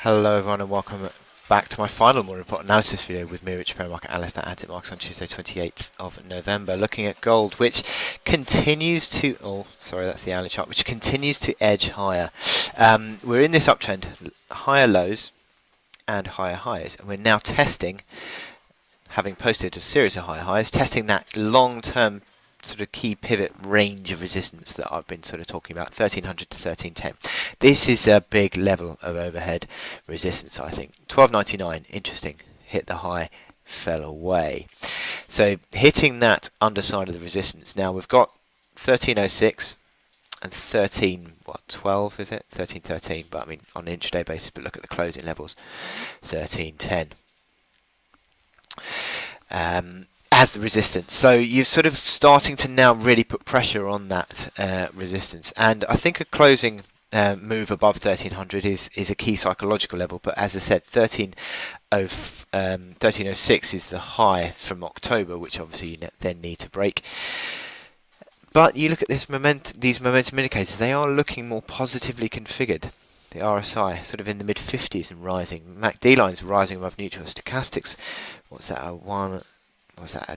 Hello everyone and welcome back to my final morning report analysis video with me, Rich Perry, market analyst at Hantec Markets on Tuesday 28th of November, looking at gold, which continues to, that's the hourly chart, which continues to edge higher. We're in this uptrend, higher lows and higher highs, and we're now testing, having posted a series of higher highs, testing that long-term sort of key pivot range of resistance that I've been sort of talking about, 1300 to 1310. This is a big level of overhead resistance, I think. 1299, interesting, hit the high, fell away. So hitting that underside of the resistance. Now we've got 1306 and 12 is it? 1313, but I mean on an intraday basis, but look at the closing levels, 1310. As the resistance, so you're sort of starting to now really put pressure on that resistance, and I think a closing move above 1300 is a key psychological level. But as I said, 1306 is the high from October, which obviously you then need to break. But you look at these momentum indicators; they are looking more positively configured. The RSI sort of in the mid 50s and rising. MACD lines rising above neutral. Stochastics, what's that? Was that a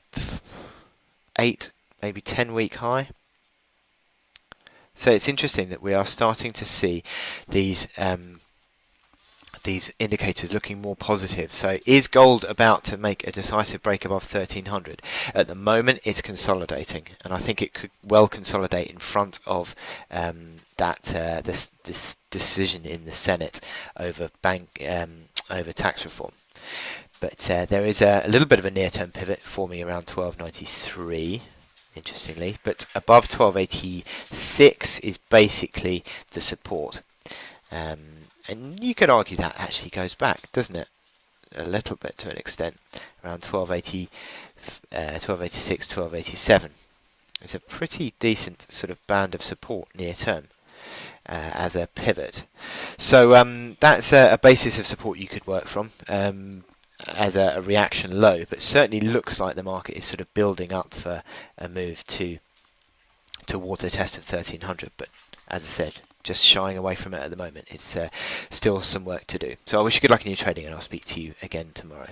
8, maybe 10-week high? So it's interesting that we are starting to see these indicators looking more positive. So is gold about to make a decisive break above 1300? At the moment, it's consolidating, and I think it could well consolidate in front of this decision in the Senate over over tax reform. But there is a little bit of a near-term pivot forming around 1293, interestingly. But above 1286 is basically the support. And you could argue that actually goes back, doesn't it? A little bit to an extent, around 1286, 1287. It's a pretty decent sort of band of support near-term as a pivot. So that's a basis of support you could work from. As a reaction low, but certainly looks like the market is sort of building up for a move towards the test of 1300. But as I said, just shying away from it at the moment. It's still some work to do. So I wish you good luck in your trading, and I'll speak to you again tomorrow.